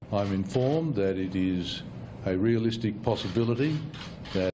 I'm informed that it is a realistic possibility that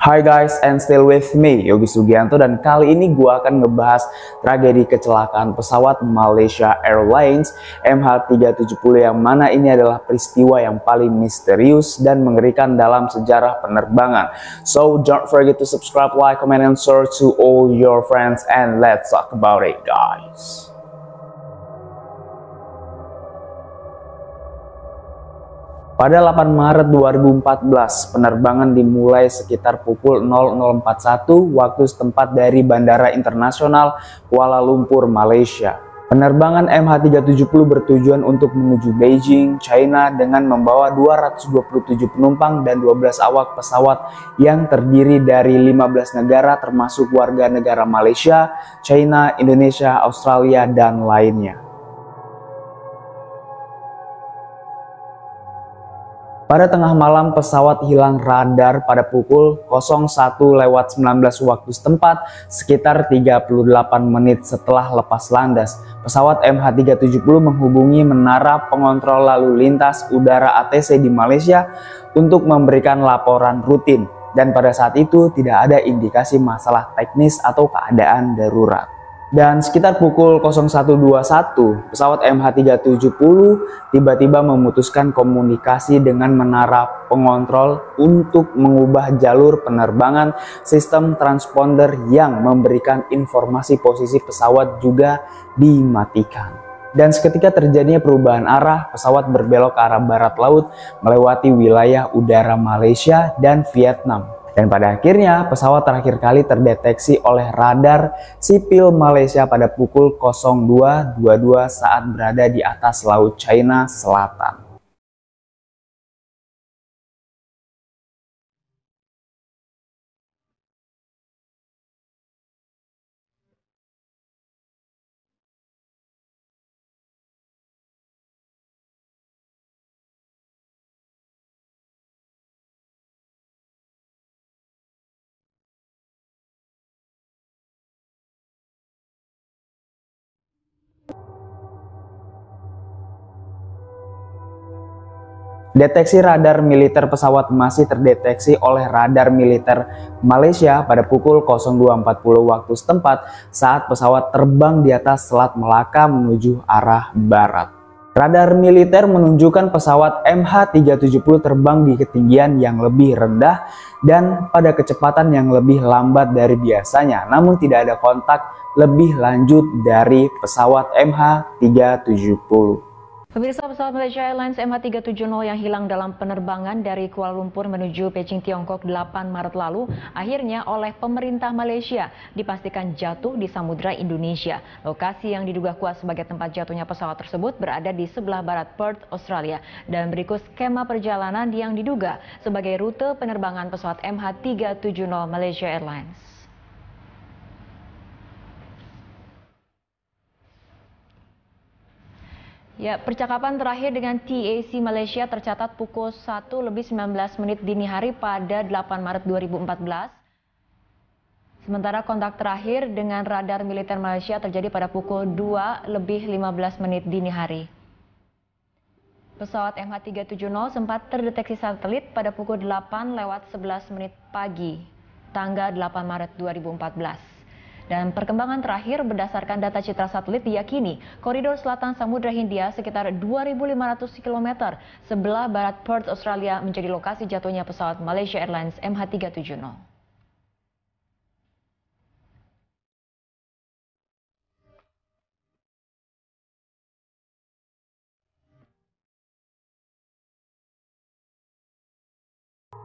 Hai guys, and still with me, Yogi Sugianto, dan kali ini gua akan ngebahas tragedi kecelakaan pesawat Malaysia Airlines MH370 yang mana ini adalah peristiwa yang paling misterius dan mengerikan dalam sejarah penerbangan. So don't forget to subscribe, like, comment, and share to all your friends, and let's talk about it guys. Pada 8 Maret 2014, penerbangan dimulai sekitar pukul 00.41 waktu setempat dari Bandara Internasional Kuala Lumpur, Malaysia. Penerbangan MH370 bertujuan untuk menuju Beijing, China dengan membawa 227 penumpang dan 12 awak pesawat yang terdiri dari 15 negara termasuk warga negara Malaysia, China, Indonesia, Australia, dan lainnya. Pada tengah malam, pesawat hilang radar pada pukul 01.19 waktu setempat, sekitar 38 menit setelah lepas landas. Pesawat MH370 menghubungi menara pengontrol lalu lintas udara ATC di Malaysia untuk memberikan laporan rutin. Dan pada saat itu tidak ada indikasi masalah teknis atau keadaan darurat. Dan sekitar pukul 01.21, pesawat MH370 tiba-tiba memutuskan komunikasi dengan menara pengontrol untuk mengubah jalur penerbangan. Sistem transponder yang memberikan informasi posisi pesawat juga dimatikan. Dan seketika terjadinya perubahan arah, pesawat berbelok ke arah barat laut melewati wilayah udara Malaysia dan Vietnam. Dan pada akhirnya pesawat terakhir kali terdeteksi oleh radar sipil Malaysia pada pukul 02.22 saat berada di atas Laut China Selatan. Deteksi radar militer pesawat masih terdeteksi oleh radar militer Malaysia pada pukul 02.40 waktu setempat saat pesawat terbang di atas Selat Melaka menuju arah barat. Radar militer menunjukkan pesawat MH370 terbang di ketinggian yang lebih rendah dan pada kecepatan yang lebih lambat dari biasanya, namun tidak ada kontak lebih lanjut dari pesawat MH370. Pemirsa, pesawat Malaysia Airlines MH370 yang hilang dalam penerbangan dari Kuala Lumpur menuju Beijing, Tiongkok 8 Maret lalu akhirnya oleh pemerintah Malaysia dipastikan jatuh di Samudra Indonesia. Lokasi yang diduga kuat sebagai tempat jatuhnya pesawat tersebut berada di sebelah barat Perth, Australia. Dan berikut skema perjalanan yang diduga sebagai rute penerbangan pesawat MH370 Malaysia Airlines. Ya, percakapan terakhir dengan TAC Malaysia tercatat pukul 1:19 dini hari pada 8 Maret 2014. Sementara kontak terakhir dengan radar militer Malaysia terjadi pada pukul 2:15 dini hari. Pesawat MH370 sempat terdeteksi satelit pada pukul 8:11 pagi, tanggal 8 Maret 2014. Dan perkembangan terakhir berdasarkan data citra satelit diyakini koridor selatan Samudra Hindia sekitar 2.500 km sebelah barat Perth, Australia menjadi lokasi jatuhnya pesawat Malaysia Airlines MH370.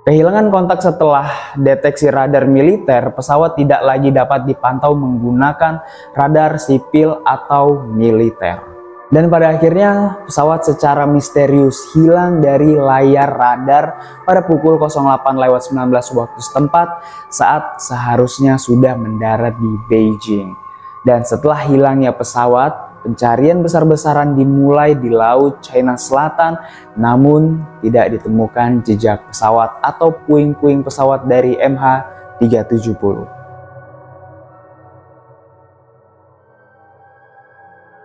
Kehilangan kontak setelah deteksi radar militer, pesawat tidak lagi dapat dipantau menggunakan radar sipil atau militer. Dan pada akhirnya pesawat secara misterius hilang dari layar radar pada pukul 08.19 waktu setempat saat seharusnya sudah mendarat di Beijing. Dan setelah hilangnya pesawat, pencarian besar-besaran dimulai di Laut China Selatan, namun tidak ditemukan jejak pesawat atau puing-puing pesawat dari MH370.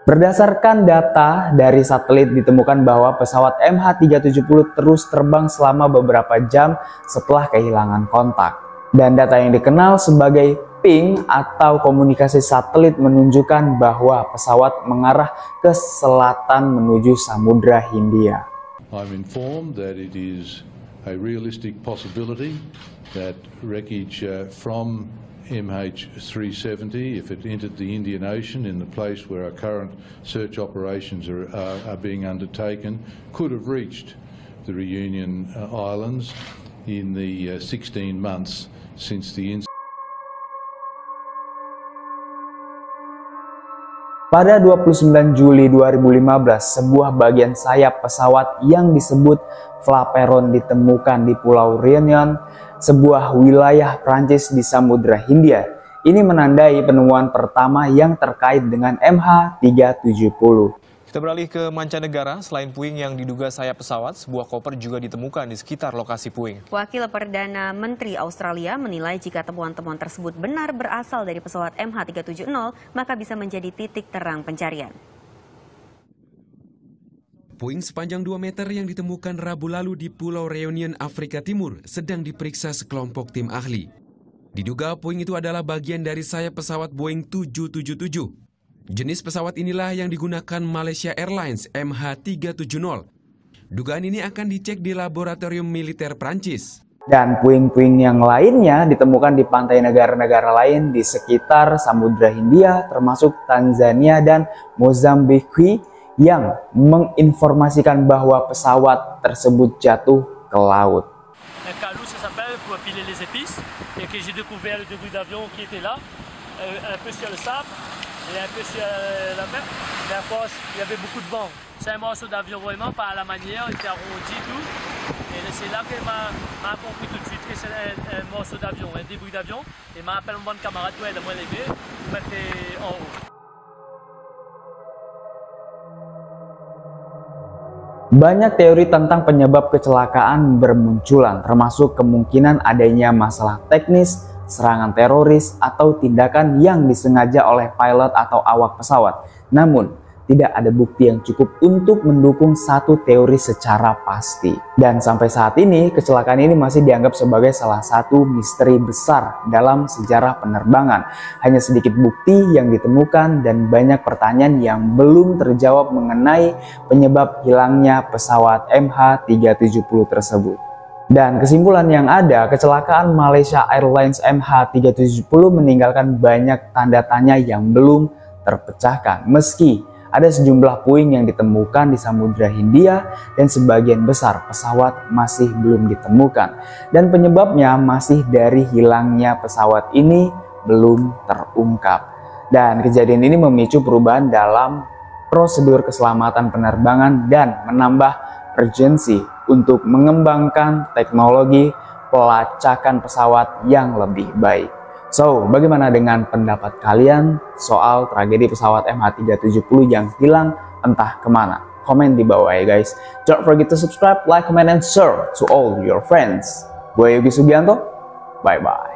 Berdasarkan data dari satelit ditemukan bahwa pesawat MH370 terus terbang selama beberapa jam setelah kehilangan kontak. Dan data yang dikenal sebagai ping atau komunikasi satelit menunjukkan bahwa pesawat mengarah ke selatan menuju Samudra Hindia. I'm informed that it is a realistic possibility that wreckage from MH370, if it entered the Indian Ocean in the place where our current search operations are being undertaken, could have reached the Reunion Islands in the 16 months since the incident. Pada 29 Juli 2015, sebuah bagian sayap pesawat yang disebut flaperon ditemukan di Pulau Réunion, sebuah wilayah Prancis di Samudra Hindia. Ini menandai penemuan pertama yang terkait dengan MH370. Kita beralih ke mancanegara. Selain puing yang diduga sayap pesawat, sebuah koper juga ditemukan di sekitar lokasi puing. Wakil Perdana Menteri Australia menilai jika temuan-temuan tersebut benar berasal dari pesawat MH370, maka bisa menjadi titik terang pencarian. Puing sepanjang 2 meter yang ditemukan Rabu lalu di Pulau Réunion, Afrika Timur sedang diperiksa sekelompok tim ahli. Diduga puing itu adalah bagian dari sayap pesawat Boeing 777. Jenis pesawat inilah yang digunakan Malaysia Airlines MH370. Dugaan ini akan dicek di laboratorium militer Prancis. Dan puing-puing yang lainnya ditemukan di pantai negara-negara lain di sekitar Samudra Hindia, termasuk Tanzania dan Mozambik, yang menginformasikan bahwa pesawat tersebut jatuh ke laut. Calou, ça s'appelle pour piler les épices, et que j'ai découvert le débris d'avion qui était là, un peu sur le sable et un peu sur la mer. Mais à force, il y avait beaucoup de vent. C'est un morceau d'avion vraiment pas à la manière, il était arrondi tout. Et c'est là qu'elle m'a compris tout de suite que c'est un morceau d'avion, un débris d'avion. Et m'a appelé mon bon camarade, ouais, de moi lever, mettre en haut. Banyak teori tentang penyebab kecelakaan bermunculan, termasuk kemungkinan adanya masalah teknis, serangan teroris, atau tindakan yang disengaja oleh pilot atau awak pesawat. Namun, tidak ada bukti yang cukup untuk mendukung satu teori secara pasti. Dan sampai saat ini, kecelakaan ini masih dianggap sebagai salah satu misteri besar dalam sejarah penerbangan. Hanya sedikit bukti yang ditemukan dan banyak pertanyaan yang belum terjawab mengenai penyebab hilangnya pesawat MH370 tersebut. Dan kesimpulan yang ada, kecelakaan Malaysia Airlines MH370 meninggalkan banyak tanda tanya yang belum terpecahkan. Meski ada sejumlah puing yang ditemukan di Samudra Hindia dan sebagian besar pesawat masih belum ditemukan. Dan penyebabnya masih dari hilangnya pesawat ini belum terungkap. Dan kejadian ini memicu perubahan dalam prosedur keselamatan penerbangan dan menambah urgensi untuk mengembangkan teknologi pelacakan pesawat yang lebih baik. So, bagaimana dengan pendapat kalian soal tragedi pesawat MH370 yang hilang entah kemana? Komen di bawah ya guys. Don't forget to subscribe, like, comment, and share to all your friends. Gue Yogi Sugianto, bye-bye.